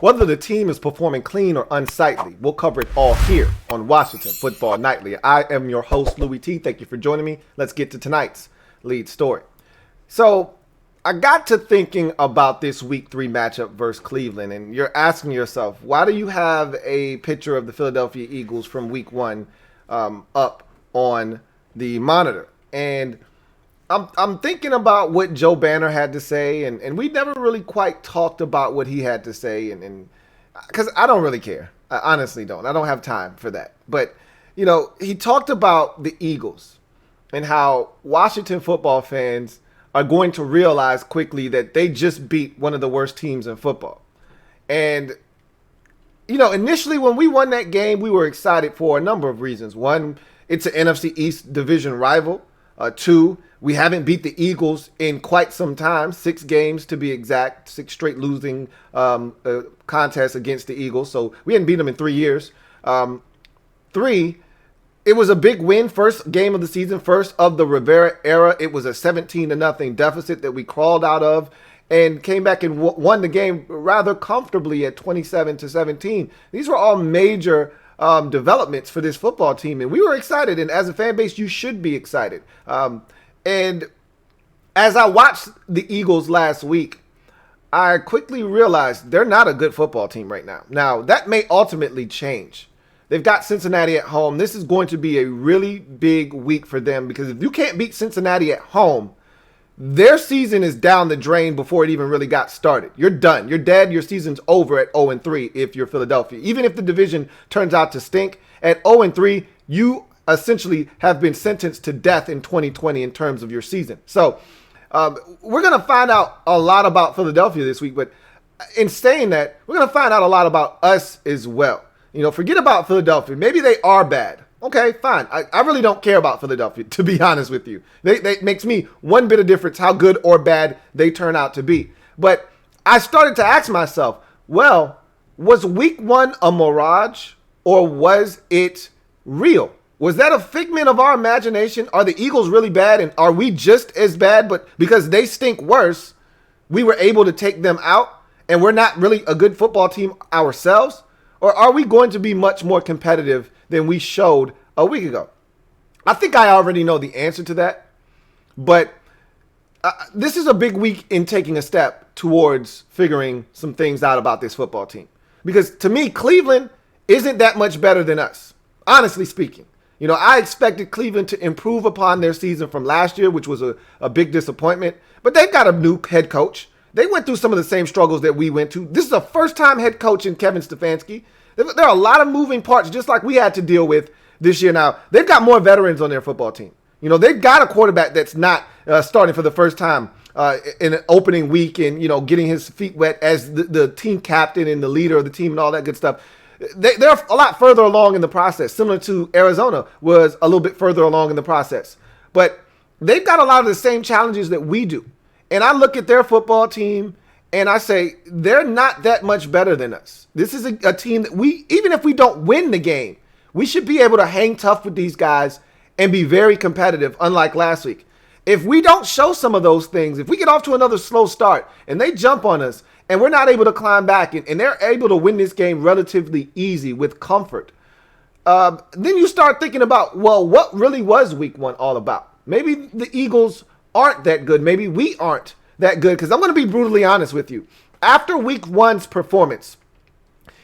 whether the team is performing clean or unsightly. We'll cover it all here on Washington Football Nightly. I am your host, Louie T. Thank you for joining me. Let's get to tonight's lead story. So I got to thinking about this Week 3 matchup versus Cleveland, and you're asking yourself, why do you have a picture of the Philadelphia Eagles from Week 1 up on the monitor? And I'm thinking about what Joe Banner had to say, and we never really quite talked about what he had to say, and because I don't really care. I honestly don't. I don't have time for that. But, you know, he talked about the Eagles and how Washington football fans are going to realize quickly that they just beat one of the worst teams in football. And, you know, initially when we won that game, we were excited for a number of reasons. One, it's an NFC East division rival. Two, we haven't beat the Eagles in quite some time, 6 games to be exact, 6 straight losing contests against the Eagles. So we hadn't beat them in 3 years. 3, it was a big win, first game of the season, first of the Rivera era. It was a 17-0 deficit that we crawled out of and came back and won the game rather comfortably at 27-17. These were all major developments for this football team, and we were excited. And as a fan base, you should be excited. And as I watched the Eagles last week, I quickly realized they're not a good football team right now. Now, that may ultimately change. They've got Cincinnati at home. This is going to be a really big week for them because if you can't beat Cincinnati at home, their season is down the drain before it even really got started. You're done. You're dead. Your season's over at 0-3 if you're Philadelphia. Even if the division turns out to stink, at 0-3, you essentially have been sentenced to death in 2020 in terms of your season. So we're going to find out a lot about Philadelphia this week, but in saying that, we're going to find out a lot about us as well. You know, forget about Philadelphia. Maybe they are bad. Okay, fine. I really don't care about Philadelphia, to be honest with you. They makes me one bit of difference how good or bad they turn out to be. But I started to ask myself, well, was Week 1 a mirage or was it real? Was that a figment of our imagination? Are the Eagles really bad and are we just as bad, but because they stink worse, we were able to take them out and we're not really a good football team ourselves? Or are we going to be much more competitive than we showed a week ago? I think I already know the answer to that. But this is a big week in taking a step towards figuring some things out about this football team. Because to me, Cleveland isn't that much better than us, honestly speaking. You know, I expected Cleveland to improve upon their season from last year, which was a big disappointment. But they've got a new head coach. They went through some of the same struggles that we went to. This is a first-time head coach in Kevin Stefanski. There are a lot of moving parts, just like we had to deal with this year. Now, they've got more veterans on their football team. You know, they've got a quarterback that's not starting for the first time in an opening week and, you know, getting his feet wet as the team captain and the leader of the team and all that good stuff. They're a lot further along in the process, similar to Arizona was a little bit further along in the process. But they've got a lot of the same challenges that we do. And I look at their football team and I say, they're not that much better than us. This is a team that even if we don't win the game, we should be able to hang tough with these guys and be very competitive, unlike last week. If we don't show some of those things, if we get off to another slow start and they jump on us and we're not able to climb back and they're able to win this game relatively easy with comfort, then you start thinking about, well, what really was Week 1 all about? Maybe the Eagles aren't that good. Maybe we aren't that good, because I'm going to be brutally honest with you. After Week 1's performance,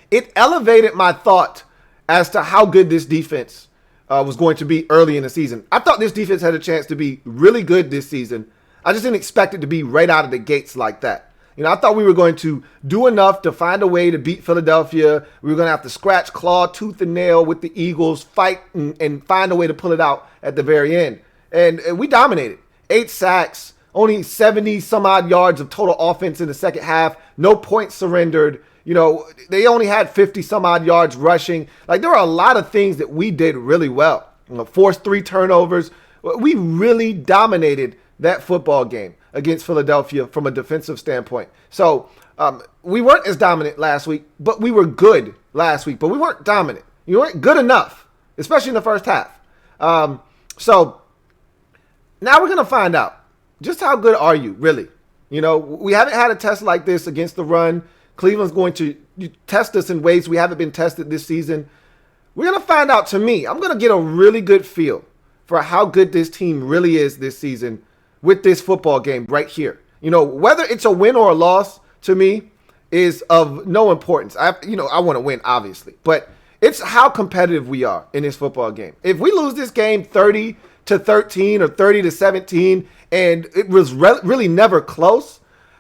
it elevated my thought as to how good this defense was going to be early in the season. I thought this defense had a chance to be really good this season. I just didn't expect it to be right out of the gates like that. You know, I thought we were going to do enough to find a way to beat Philadelphia. We were going to have to scratch, claw, tooth and nail with the Eagles, fight and find a way to pull it out at the very end. And we dominated. 8 sacks, only 70 some odd yards of total offense in the second half. No points surrendered. You know, they only had 50 some odd yards rushing. Like, there were a lot of things that we did really well. You know, forced 3 turnovers. We really dominated that football game against Philadelphia from a defensive standpoint. So we weren't as dominant last week, but we were good last week. But we weren't dominant. You weren't good enough, especially in the first half. So now we're going to find out just how good are you, really. You know, we haven't had a test like this against the run. Cleveland's going to test us in ways we haven't been tested this season. We're going to find out. To me, I'm going to get a really good feel for how good this team really is this season with this football game right here. Whether it's a win or a loss, to me, is of no importance. I want to win, obviously, but it's how competitive we are in this football game. If we lose this game 30-13 or 30-17, and it was really never close,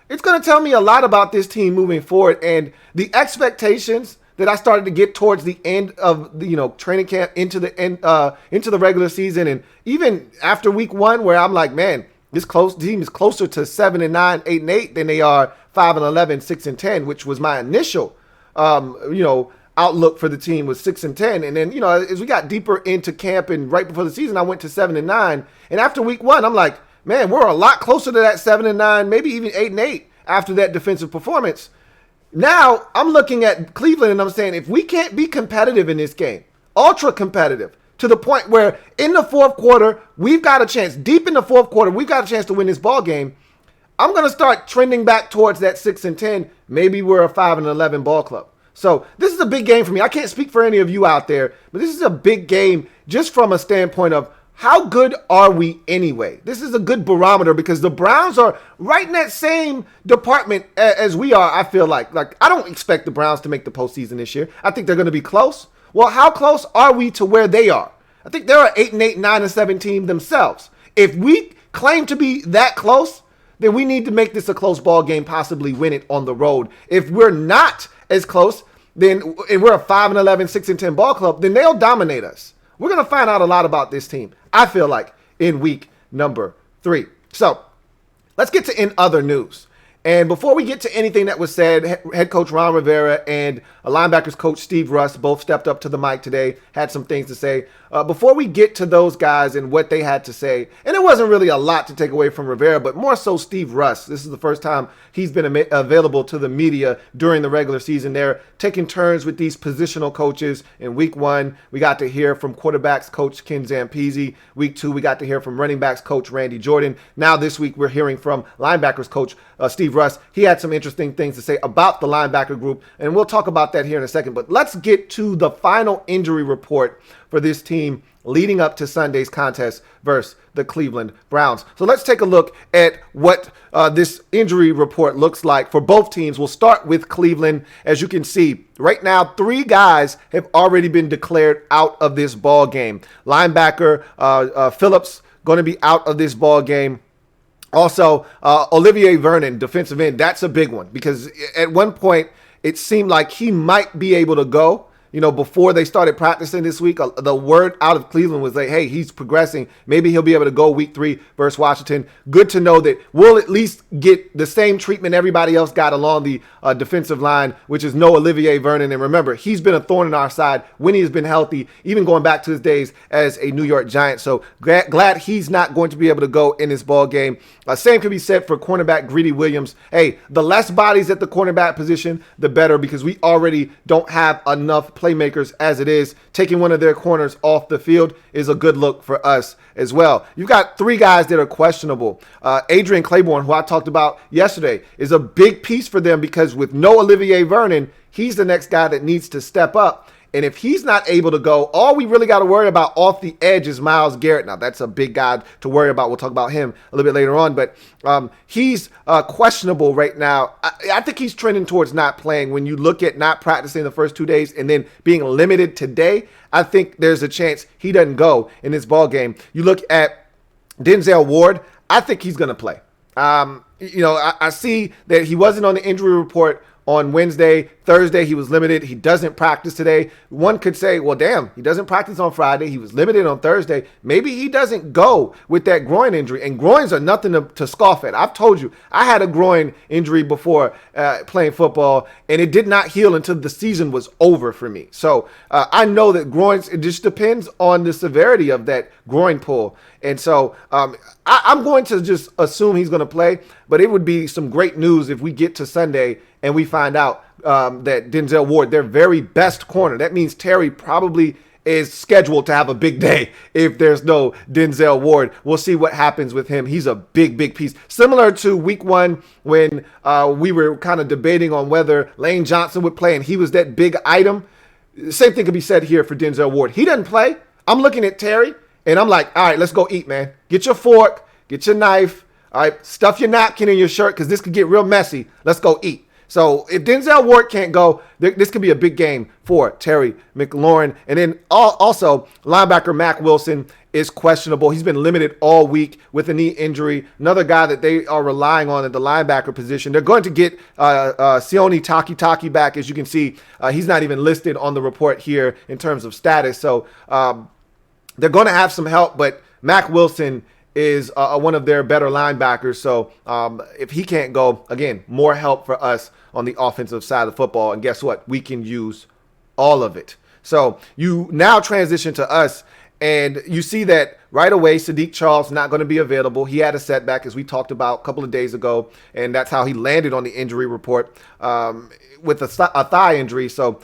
it's going to tell me a lot about this team moving forward and the expectations that I started to get towards the end of the training camp into the regular season, and even after week 1, where I'm like, man, this team is closer to 7-9, 8-8 than they are 5-11, 6-10, which was my initial outlook for the team was 6-10. And then, as we got deeper into camp and right before the season, I went to 7-9. And after week 1, I'm like, man, we're a lot closer to that 7-9, maybe even 8-8 after that defensive performance. Now I'm looking at Cleveland and I'm saying, if we can't be competitive in this game, ultra competitive, to the point where in the fourth quarter, we've got a chance, deep in the fourth quarter, we've got a chance to win this ball game, I'm going to start trending back towards that 6-10. Maybe we're a 5-11 ball club. So this is a big game for me. I can't speak for any of you out there, but this is a big game just from a standpoint of how good are we anyway? This is a good barometer because the Browns are right in that same department as we are, I feel like. I don't expect the Browns to make the postseason this year. I think they're going to be close. Well, how close are we to where they are? I think they're an 8-8, 9-7 team themselves. If we claim to be that close, then we need to make this a close ball game, possibly win it on the road. If we're not as close, then and we're a 5-11, 6-10 ball club, then they'll dominate us. We're going to find out a lot about this team, I feel like, in week number 3. So let's get to in other news. And before we get to anything that was said, head coach Ron Rivera and linebackers coach Steve Russ both stepped up to the mic today, had some things to say. Before we get to those guys and what they had to say, and it wasn't really a lot to take away from Rivera, but more so Steve Russ. This is the first time he's been available to the media during the regular season. They're taking turns with these positional coaches. In week 1, we got to hear from quarterbacks coach Ken Zampese. Week 2, we got to hear from running backs coach Randy Jordan. Now this week, we're hearing from linebackers coach Steve Russ. He had some interesting things to say about the linebacker group, and we'll talk about that here in a second. But let's get to the final injury report for this team leading up to Sunday's contest versus the Cleveland Browns. So let's take a look at what this injury report looks like for both teams. We'll start with Cleveland. As you can see, right now, 3 guys have already been declared out of this ball game. Linebacker Phillips going to be out of this ball game. Also, Olivier Vernon, defensive end, that's a big one because at one point it seemed like he might be able to go. Before they started practicing this week, the word out of Cleveland was like, hey, he's progressing. Maybe he'll be able to go week 3 versus Washington. Good to know that we'll at least get the same treatment everybody else got along the defensive line, which is no Olivier Vernon. And remember, he's been a thorn in our side when he's been healthy, even going back to his days as a New York Giant. So glad he's not going to be able to go in this ball game. Same can be said for cornerback Greedy Williams. Hey, the less bodies at the cornerback position, the better, because we already don't have enough playmakers as it is. Taking one of their corners off the field is a good look for us as well. You've got 3 guys that are questionable. Adrian Claiborne, who I talked about yesterday, is a big piece for them because with no Olivier Vernon, he's the next guy that needs to step up. And if he's not able to go, all we really got to worry about off the edge is Myles Garrett. Now, that's a big guy to worry about. We'll talk about him a little bit later on. But he's questionable right now. I think he's trending towards not playing. When you look at not practicing the first 2 days and then being limited today, I think there's a chance he doesn't go in this ball game. You look at Denzel Ward, I think he's going to play. I see that he wasn't on the injury report on Wednesday. Thursday, he was limited. He doesn't practice today. One could say, well, damn, he doesn't practice on Friday. He was limited on Thursday. Maybe he doesn't go with that groin injury. And groins are nothing to scoff at. I've told you, I had a groin injury before playing football, and it did not heal until the season was over for me. So I know that groins, it just depends on the severity of that groin pull. And so I'm going to just assume he's going to play, but it would be some great news if we get to Sunday and we find out that Denzel Ward, their very best corner, that means Terry probably is scheduled to have a big day if there's no Denzel Ward. We'll see what happens with him. He's a big piece. Similar to week 1 when we were kind of debating on whether Lane Johnson would play and he was that big item. Same thing could be said here for Denzel Ward. He doesn't play. I'm looking at Terry and I'm like, all right, let's go eat, man. Get your fork, get your knife. All right, stuff your napkin in your shirt because this could get real messy. Let's go eat. So if Denzel Ward can't go, this could be a big game for Terry McLaurin. And then also linebacker Mack Wilson is questionable. He's been limited all week with a knee injury. Another guy that they are relying on at the linebacker position. They're going to get Sione Takitaki back. As you can see, he's not even listed on the report here in terms of status. So they're going to have some help, but Mack Wilson is one of their better linebackers. So if he can't go, again, more help for us on the offensive side of football. And guess what? We can use all of it. So you now transition to us, and you see that right away Saahdiq Charles not going to be available. He had a setback, as we talked about a couple of days ago, and that's how he landed on the injury report with a thigh injury. So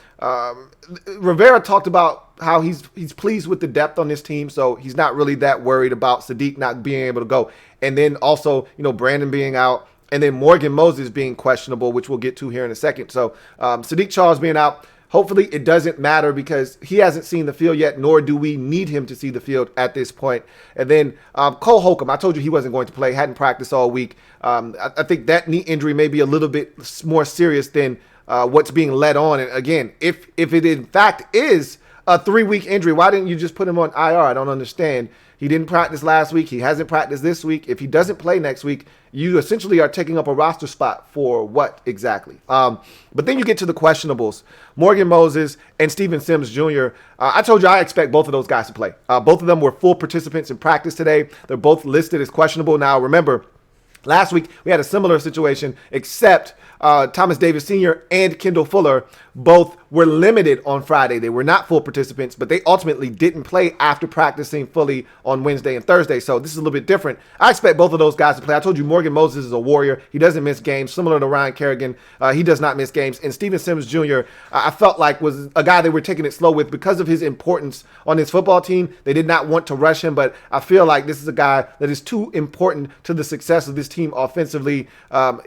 Rivera talked about how he's pleased with the depth on this team, so he's not really that worried about Saahdiq not being able to go. And then also, Brandon being out, and then Morgan Moses being questionable, which we'll get to here in a second. So Saahdiq Charles being out, hopefully it doesn't matter because he hasn't seen the field yet, nor do we need him to see the field at this point. And then Cole Holcomb, I told you he wasn't going to play, hadn't practiced all week. I think that knee injury may be a little bit more serious than what's being led on. And again, if it in fact is a 3-week injury, why didn't you just put him on IR? I don't understand. He didn't practice last week. He hasn't practiced this week. If he doesn't play next week, you essentially are taking up a roster spot for what exactly? But then you get to the questionables. Morgan Moses and Steven Sims Jr. I told you I expect both of those guys to play. Both of them were full participants in practice today. They're both listed as questionable. Now, remember, last week we had a similar situation, except Thomas Davis Sr. and Kendall Fuller both were limited on Friday. They were not full participants, but they ultimately didn't play after practicing fully on Wednesday and Thursday. So this is a little bit different. I expect both of those guys to play. I told you Morgan Moses is a warrior. He doesn't miss games, similar to Ryan Kerrigan. He does not miss games. And Steven Sims Jr., I felt like was a guy they were taking it slow with because of his importance on this football team. They did not want to rush him, but I feel like this is a guy that is too important to the success of this team offensively.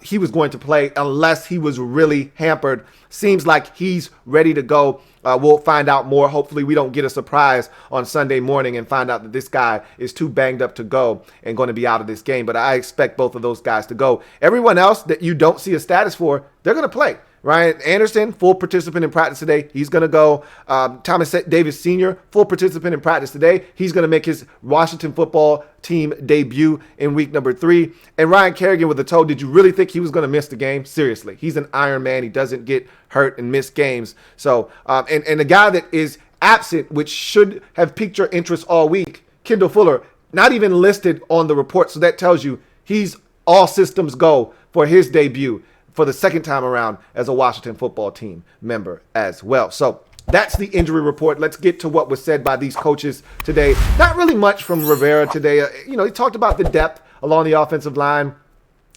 He was going to play unless he was really hampered. Seems like he's ready to go. We'll find out more. Hopefully we don't get a surprise on Sunday morning and find out that this guy is too banged up to go and going to be out of this game. But I expect both of those guys to go. Everyone else that you don't see a status for, they're going to play. Ryan Anderson, full participant in practice today. He's going to go. Thomas Davis Sr., full participant in practice today. He's going to make his Washington football team debut in week number 3. And Ryan Kerrigan with a toe. Did you really think he was going to miss the game? Seriously. He's an Iron Man. He doesn't get hurt and miss games. So, and the guy that is absent, which should have piqued your interest all week, Kendall Fuller, not even listed on the report. So that tells you he's all systems go for his debut for the second time around as a Washington football team member as well. So that's the injury report. Let's get to what was said by these coaches today. Not really much from Rivera today. He talked about the depth along the offensive line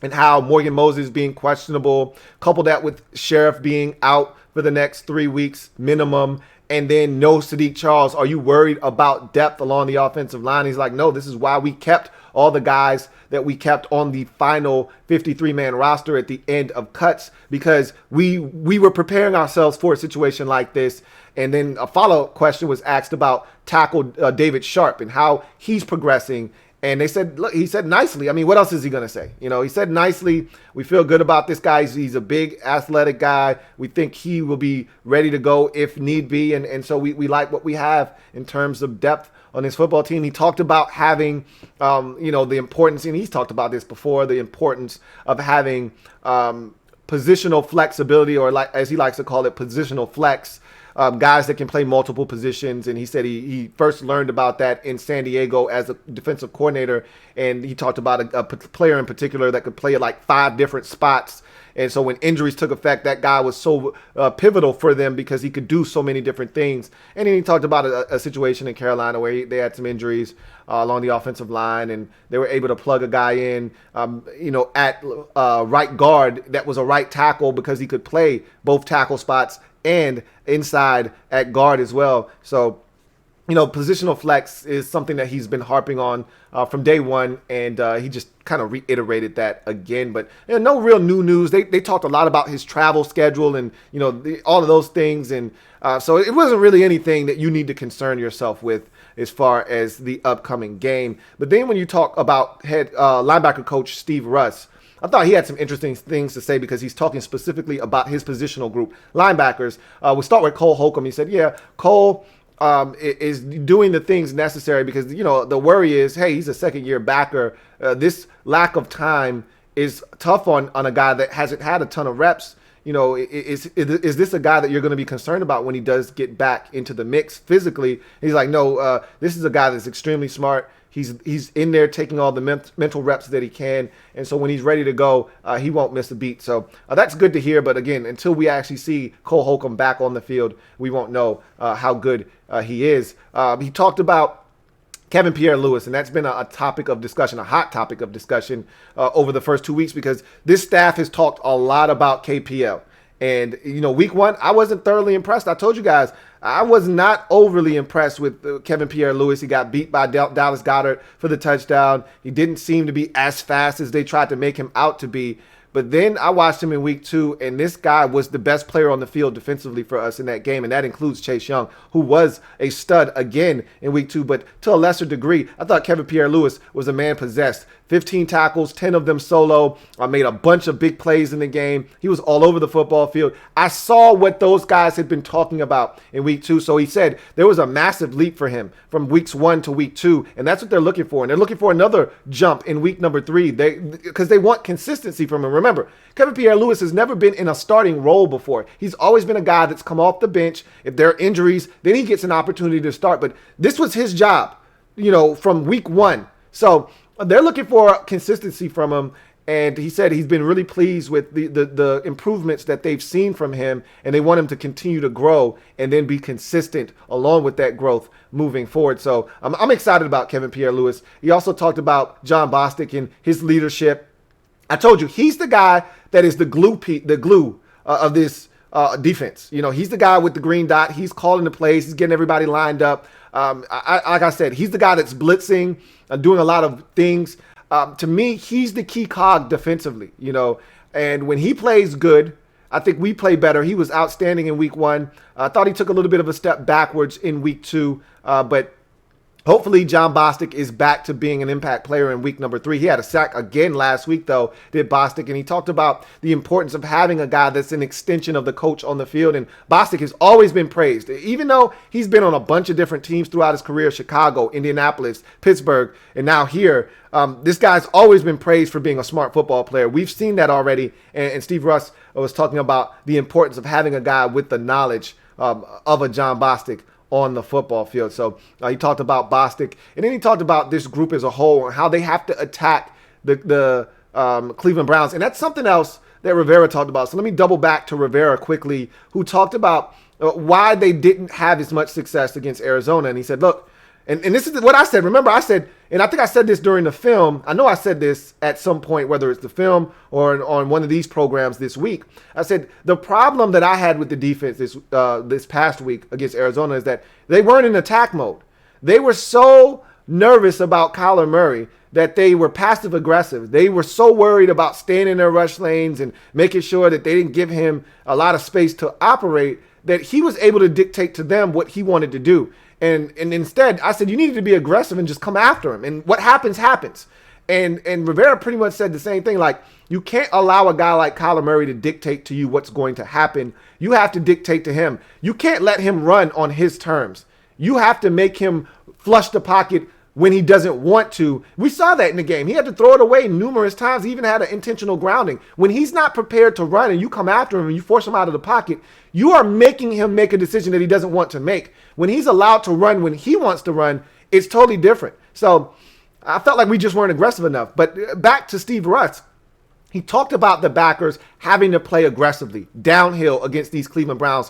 and how Morgan Moses being questionable, couple that with Sheriff being out for the next 3 weeks minimum, and then no Saahdiq Charles. Are you worried about depth along the offensive line? He's like, no, this is why we kept all the guys that we kept on the final 53-man roster at the end of cuts, because we were preparing ourselves for a situation like this. And then a follow-up question was asked about tackle David Sharp and how he's progressing. And they said, look, he said nicely. I mean, what else is he going to say? He said nicely, we feel good about this guy. He's a big athletic guy. We think he will be ready to go if need be. And so we like what we have in terms of depth on his football team. He talked about having, the importance, and he's talked about this before, the importance of having positional flexibility, or like, as he likes to call it, positional flex. Guys that can play multiple positions. And he said he first learned about that in San Diego as a defensive coordinator. And he talked about a player in particular that could play at like 5 different spots. And so when injuries took effect, that guy was so pivotal for them because he could do so many different things. And then he talked about a situation in Carolina where they had some injuries along the offensive line, and they were able to plug a guy in, at right guard that was a right tackle because he could play both tackle spots and inside at guard as well. So positional flex is something that he's been harping on from day one, and he just kind of reiterated that again. But no real new news. They talked a lot about his travel schedule and all of those things, and so it wasn't really anything that you need to concern yourself with as far as the upcoming game. But then when you talk about head linebacker coach Steve Russ, I thought he had some interesting things to say because he's talking specifically about his positional group, linebackers. We'll start with Cole Holcomb. He said, yeah, Cole is doing the things necessary because, the worry is, hey, he's a second-year backer. This lack of time is tough on a guy that hasn't had a ton of reps. Is this a guy that you're going to be concerned about when he does get back into the mix physically? He's like, no, this is a guy that's extremely smart. He's in there taking all the mental reps that he can. And so when he's ready to go, he won't miss a beat. So that's good to hear. But again, until we actually see Cole Holcomb back on the field, we won't know how good he is. He talked about Kevin Pierre-Louis, and that's been a topic of discussion, a hot topic of discussion over the first 2 weeks because this staff has talked a lot about KPL. And, week one, I wasn't thoroughly impressed. I told you guys, I was not overly impressed with Kevin Pierre-Louis. He got beat by Dallas Goedert for the touchdown. He didn't seem to be as fast as they tried to make him out to be. But then I watched him in week two, and this guy was the best player on the field defensively for us in that game, and that includes Chase Young, who was a stud again in week two. But to a lesser degree, I thought Kevin Pierre-Louis was a man possessed. 15 tackles, 10 of them solo. I made a bunch of big plays in the game. He was all over the football field. I saw what those guys had been talking about in week two. So he said there was a massive leap for him from weeks 1 to week 2. And that's what they're looking for. And they're looking for another jump in week number 3 because they want consistency from him. Remember, Kevin Pierre-Louis has never been in a starting role before. He's always been a guy that's come off the bench. If there are injuries, then he gets an opportunity to start. But this was his job, from week 1. So they're looking for consistency from him, and he said he's been really pleased with the improvements that they've seen from him, and they want him to continue to grow and then be consistent along with that growth moving forward. So I'm excited about Kevin Pierre-Louis. He also talked about John Bostic and his leadership. I told you, he's the guy that is the glue of this defense. He's the guy with the green dot. He's calling the plays. He's getting everybody lined up. Like I said, he's the guy that's blitzing, doing a lot of things. To me, he's the key cog defensively, and when he plays good, I think we play better. He was outstanding in week 1. I thought he took a little bit of a step backwards in week 2, but hopefully John Bostic is back to being an impact player in week number 3. He had a sack again last week, though, did Bostic, and he talked about the importance of having a guy that's an extension of the coach on the field, and Bostic has always been praised. Even though he's been on a bunch of different teams throughout his career, Chicago, Indianapolis, Pittsburgh, and now here, this guy's always been praised for being a smart football player. We've seen that already, and Steve Russ was talking about the importance of having a guy with the knowledge of a John Bostic on the football field. So he talked about Bostic, and then he talked about this group as a whole and how they have to attack the Cleveland Browns. And that's something else that Rivera talked about. So let me double back to Rivera quickly, who talked about why they didn't have as much success against Arizona. And he said, look, and this is what I said. Remember, I said, and I think I said this during the film. I know I said this at some point, whether it's the film or on one of these programs this week. I said the problem that I had with the defense this past week against Arizona is that they weren't in attack mode. They were so nervous about Kyler Murray that they were passive aggressive. They were so worried about staying in their rush lanes and making sure that they didn't give him a lot of space to operate, that he was able to dictate to them what he wanted to do. And instead, I said, you needed to be aggressive and just come after him. And what happens, happens. And Rivera pretty much said the same thing. Like, you can't allow a guy like Kyler Murray to dictate to you what's going to happen. You have to dictate to him. You can't let him run on his terms. You have to make him flush the pocket when he doesn't want to. We saw that in the game. He had to throw it away numerous times. He even had an intentional grounding. When he's not prepared to run and you come after him and you force him out of the pocket, you are making him make a decision that he doesn't want to make. When he's allowed to run when he wants to run, it's totally different. So I felt like we just weren't aggressive enough. But back to Steve Russ. He talked about the backers having to play aggressively downhill against these Cleveland Browns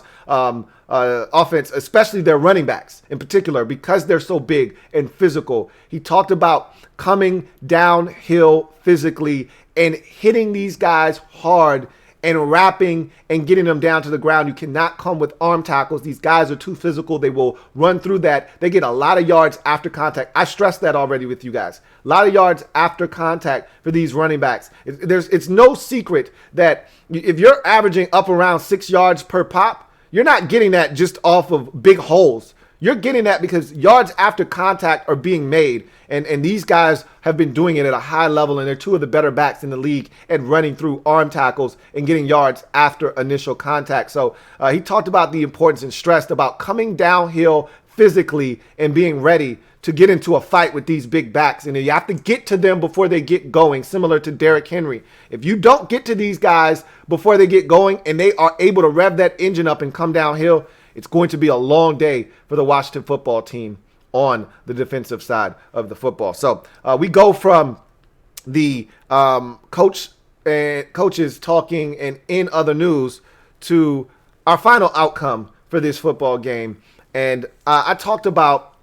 offense, especially their running backs in particular, because they're so big and physical. He talked about coming downhill physically and hitting these guys hard and wrapping and getting them down to the ground. You cannot come with arm tackles. These guys are too physical. They will run through that. They get a lot of yards after contact. I stressed that already with you guys. A lot of yards after contact for these running backs. It's no secret that if you're averaging up around 6 yards per pop, you're not getting that just off of big holes. You're getting that because yards after contact are being made, and these guys have been doing it at a high level, and they're two of the better backs in the league at running through arm tackles and getting yards after initial contact. So he talked about the importance and stressed about coming downhill physically and being ready to get into a fight with these big backs. And you have to get to them before they get going, similar to Derrick Henry. If you don't get to these guys before they get going and they are able to rev that engine up and come downhill, it's going to be a long day for the Washington football team on the defensive side of the football. So we go from the coaches talking and in other news to our final outcome for this football game. And I talked about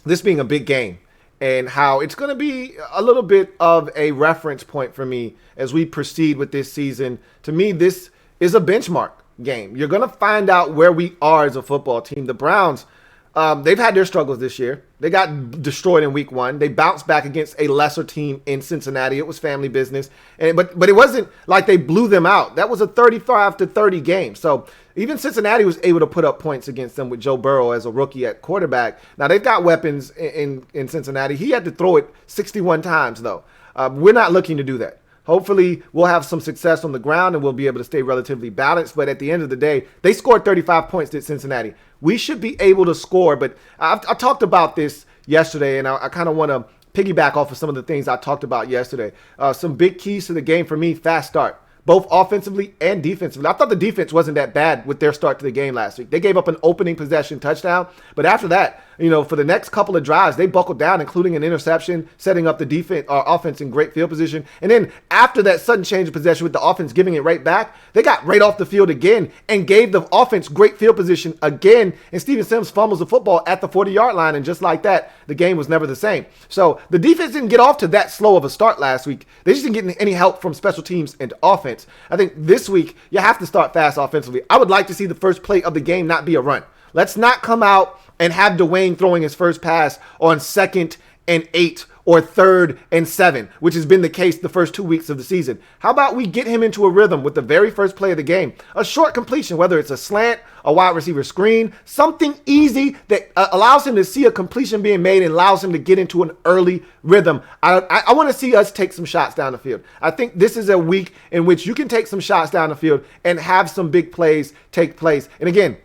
this being a big game and how it's going to be a little bit of a reference point for me as we proceed with this season. To me, this is a benchmark game. You're going to find out where we are as a football team. The Browns, they've had their struggles this year. They got destroyed in week 1. They bounced back against a lesser team in Cincinnati. It was family business. But it wasn't like they blew them out. That was a 35-30 game. So even Cincinnati was able to put up points against them with Joe Burrow as a rookie at quarterback. Now, they've got weapons in Cincinnati. He had to throw it 61 times, though. We're not looking to do that. Hopefully, we'll have some success on the ground and we'll be able to stay relatively balanced. But at the end of the day, they scored 35 points at Cincinnati. We should be able to score. But I talked about this yesterday, and I kind of want to piggyback off of some of the things I talked about yesterday. Some big keys to the game for me: fast start, both offensively and defensively. I thought the defense wasn't that bad with their start to the game last week. They gave up an opening possession touchdown, but after that, for the next couple of drives, they buckled down, including an interception, setting up the defense or offense in great field position. And then after that sudden change of possession with the offense giving it right back, they got right off the field again and gave the offense great field position again. And Steven Sims fumbles the football at the 40-yard line, and just like that, the game was never the same. So the defense didn't get off to that slow of a start last week. They just didn't get any help from special teams and offense. I think this week you have to start fast offensively. I would like to see the first play of the game not be a run. Let's not come out and have Dwayne throwing his first pass on 2nd and 8 or 3rd and 7, which has been the case the first 2 weeks of the season. How about we get him into a rhythm with the very first play of the game? A short completion, whether it's a slant, a wide receiver screen, something easy that allows him to see a completion being made and allows him to get into an early rhythm. I want to see us take some shots down the field. I think this is a week in which you can take some shots down the field and have some big plays take place. And again,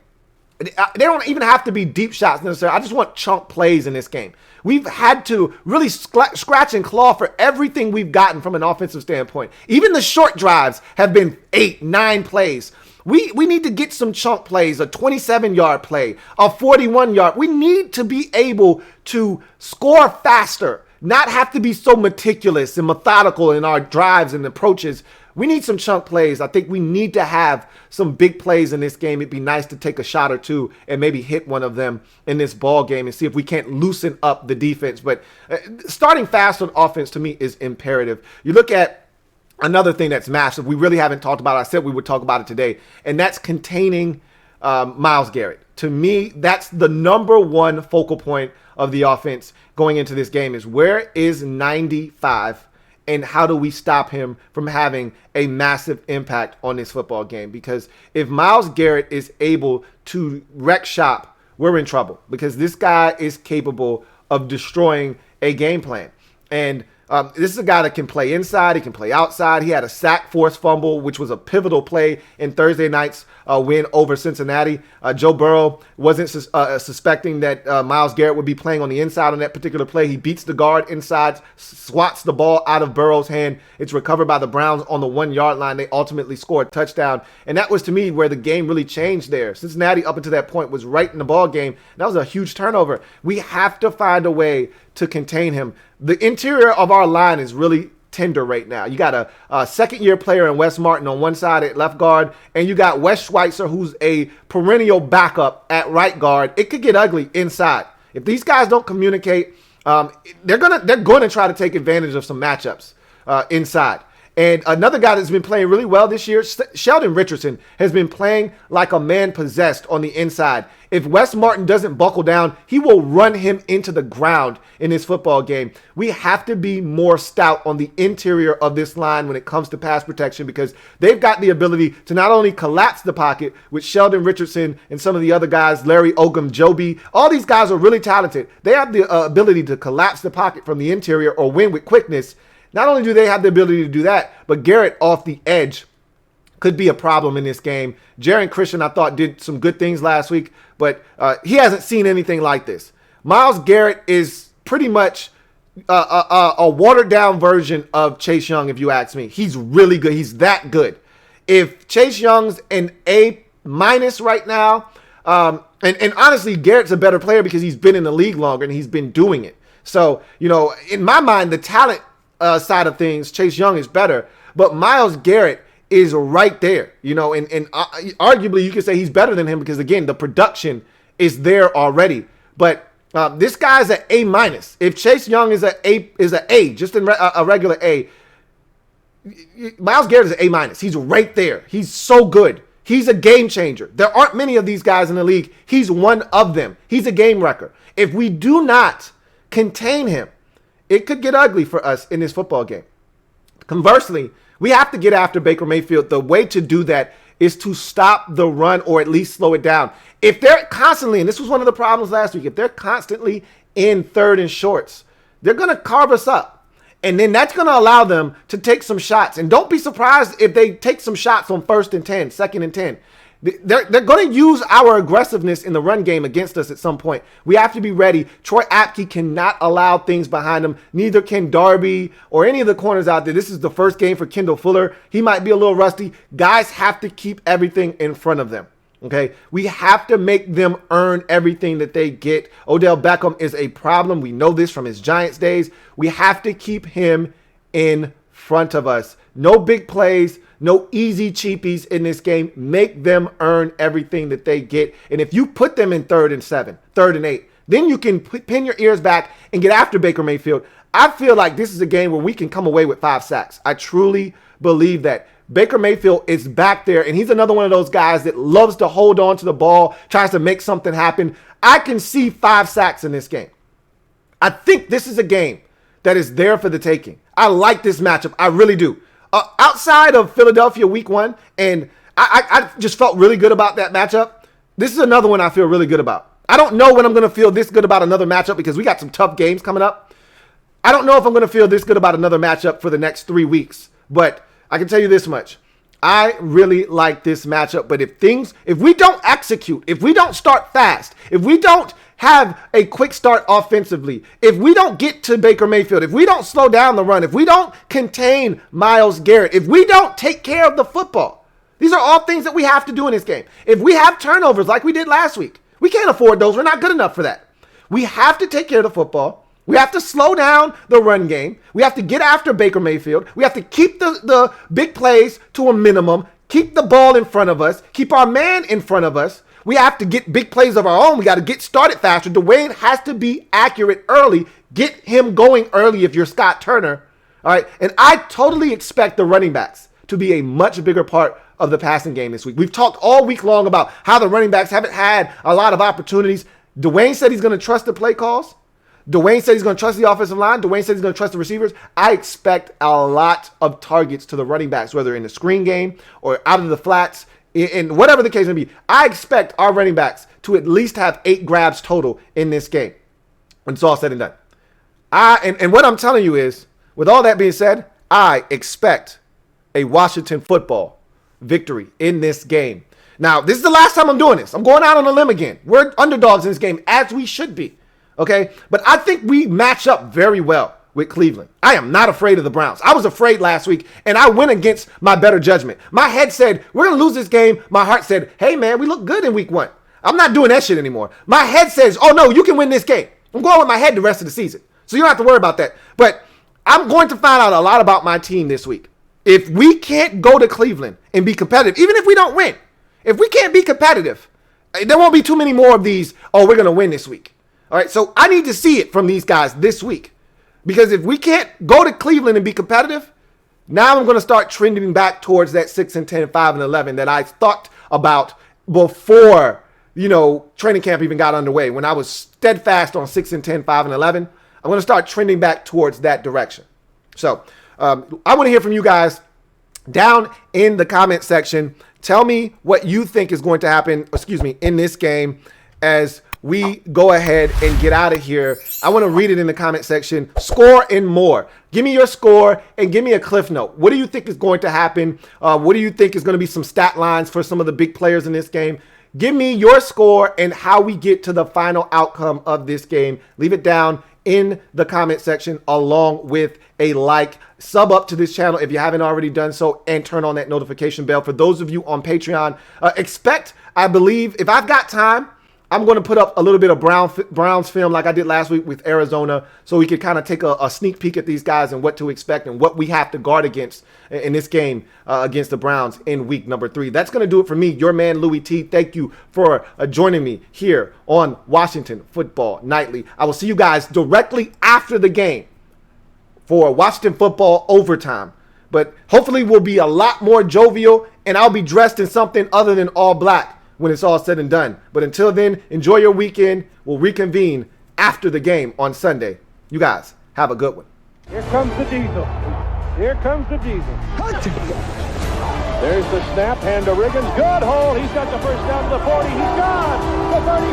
they don't even have to be deep shots necessarily. I just want chunk plays in this game. We've had to really scratch and claw for everything we've gotten from an offensive standpoint. Even the short drives have been 8, 9 plays. We need to get some chunk plays, a 27-yard play, a 41-yard. We need to be able to score faster, not have to be so meticulous and methodical in our drives and approaches. We need some chunk plays. I think we need to have some big plays in this game. It'd be nice to take a shot or two and maybe hit one of them in this ball game and see if we can't loosen up the defense. But starting fast on offense to me is imperative. You look at another thing that's massive. We really haven't talked about it. I said we would talk about it today, and that's containing Myles Garrett. To me, that's the number one focal point of the offense going into this game is where is 95 and how do we stop him from having a massive impact on this football game? Because if Myles Garrett is able to wreck shop, we're in trouble because this guy is capable of destroying a game plan. And this is a guy that can play inside. He can play outside. He had a sack forced fumble, which was a pivotal play in Thursday night's win over Cincinnati. Joe Burrow wasn't suspecting that Myles Garrett would be playing on the inside on that particular play. He beats the guard inside, swats the ball out of Burrow's hand. It's recovered by the Browns on the 1-yard line. They ultimately scored a touchdown. And that was, to me, where the game really changed there. Cincinnati, up until that point, was right in the ball game. That was a huge turnover. We have to find a way to contain him. The interior of our line is really tender right now. You got a second-year player in Wes Martin on one side at left guard, and you got Wes Schweitzer, who's a perennial backup at right guard. It could get ugly inside. If these guys don't communicate, they're gonna try to take advantage of some matchups inside. And another guy that's been playing really well this year, Sheldon Richardson, has been playing like a man possessed on the inside. If Wes Martin doesn't buckle down, he will run him into the ground in this football game. We have to be more stout on the interior of this line when it comes to pass protection, because they've got the ability to not only collapse the pocket with Sheldon Richardson and some of the other guys, Larry Ogum, Joby. All these guys are really talented. They have the ability to collapse the pocket from the interior or win with quickness. Not only do they have the ability to do that, but Garrett off the edge could be a problem in this game. Jaron Christian, I thought, did some good things last week, but he hasn't seen anything like this. Myles Garrett is pretty much a watered-down version of Chase Young, if you ask me. He's really good. He's that good. If Chase Young's an A- right now, and honestly, Garrett's a better player because he's been in the league longer and he's been doing it. So, in my mind, the talent side of things, Chase Young is better, but Myles Garrett is right there, and arguably you could say he's better than him because, again, the production is there already. But this guy's an A-. If Chase Young is an A, just a regular A, Myles Garrett is an A-. He's right there. He's so good. He's a game changer. There aren't many of these guys in the league. He's one of them. He's a game wrecker. If we do not contain him, it could get ugly for us in this football game. Conversely, we have to get after Baker Mayfield. The way to do that is to stop the run or at least slow it down. If they're constantly, and this was one of the problems last week, if they're constantly in third and shorts, they're going to carve us up. And then that's going to allow them to take some shots. And don't be surprised if they take some shots on 1st and 10, 2nd and 10. They're going to use our aggressiveness in the run game against us at some point. We have to be ready. Troy Apke cannot allow things behind him. Neither can Darby or any of the corners out there. This is the first game for Kendall Fuller. He might be a little rusty. Guys have to keep everything in front of them. Okay, we have to make them earn everything that they get. Odell Beckham is a problem. We know this from his Giants days. We have to keep him in front of us. No big plays, no easy cheapies in this game. Make them earn everything that they get. And if you put them in 3rd and 7, 3rd and 8, then you can pin your ears back and get after Baker Mayfield. I feel like this is a game where we can come away with 5 sacks. I truly believe that. Baker Mayfield is back there, and he's another one of those guys that loves to hold on to the ball, tries to make something happen. I can see 5 sacks in this game. I think this is a game that is there for the taking. I like this matchup. I really do. Outside of Philadelphia week 1, and I just felt really good about that matchup, this is another one I feel really good about. I don't know when I'm going to feel this good about another matchup because we got some tough games coming up. I don't know if I'm going to feel this good about another matchup for the next 3 weeks, but I can tell you this much. I really like this matchup, but if we don't execute, if we don't start fast, if we don't have a quick start offensively, if we don't get to Baker Mayfield, if we don't slow down the run, if we don't contain Myles Garrett, if we don't take care of the football, these are all things that we have to do in this game. If we have turnovers like we did last week, we can't afford those. We're not good enough for that. We have to take care of the football. We have to slow down the run game. We have to get after Baker Mayfield. We have to keep the big plays to a minimum, keep the ball in front of us, keep our man in front of us. We have to get big plays of our own. We got to get started faster. Dwayne has to be accurate early. Get him going early if you're Scott Turner. All right. And I totally expect the running backs to be a much bigger part of the passing game this week. We've talked all week long about how the running backs haven't had a lot of opportunities. Dwayne said he's going to trust the play calls. Dwayne said he's going to trust the offensive line. Dwayne said he's going to trust the receivers. I expect a lot of targets to the running backs, whether in the screen game or out of the flats, in whatever the case may be. I expect our running backs to at least have 8 grabs total in this game when it's all said and done. And what I'm telling you is, with all that being said, I expect a Washington football victory in this game. Now, this is the last time I'm doing this. I'm going out on a limb again. We're underdogs in this game, as we should be. Okay, but I think we match up very well with Cleveland. I am not afraid of the Browns. I was afraid last week, and I went against my better judgment. My head said, we're going to lose this game. My heart said, hey, man, we look good in week 1. I'm not doing that shit anymore. My head says, oh, no, you can win this game. I'm going with my head the rest of the season. So you don't have to worry about that. But I'm going to find out a lot about my team this week. If we can't go to Cleveland and be competitive, even if we don't win, if we can't be competitive, there won't be too many more of these, oh, we're going to win this week. All right, so I need to see it from these guys this week. Because if we can't go to Cleveland and be competitive, Now I'm going to start trending back towards that 6-10, 5-11 that I thought about before, training camp even got underway. When I was steadfast on 6-10, 5-11, I'm going to start trending back towards that direction. So I want to hear from you guys down in the comment section. Tell me what you think is going to happen, in this game as we go ahead and get out of here. I want to read it in the comment section. Score and more. Give me your score and give me a cliff note. What do you think is going to happen? What do you think is going to be some stat lines for some of the big players in this game? Give me your score and how we get to the final outcome of this game. Leave it down in the comment section along with a like. Sub up to this channel if you haven't already done so, and turn on that notification bell. For those of you on Patreon, I believe, if I've got time, I'm going to put up a little bit of Browns film like I did last week with Arizona, so we could kind of take a sneak peek at these guys and what to expect and what we have to guard against in this game against the Browns in week number 3. That's going to do it for me, your man Louie T. Thank you for joining me here on Washington Football Nightly. I will see you guys directly after the game for Washington Football Overtime. But hopefully we'll be a lot more jovial, and I'll be dressed in something other than all black when it's all said and done. But until then, enjoy your weekend. We'll reconvene after the game on Sunday. You guys have a good one. Here comes the diesel. Here comes the diesel. There's the snap, hand to Riggins. Good hold. He's got the first down to the 40. He's gone. The 30.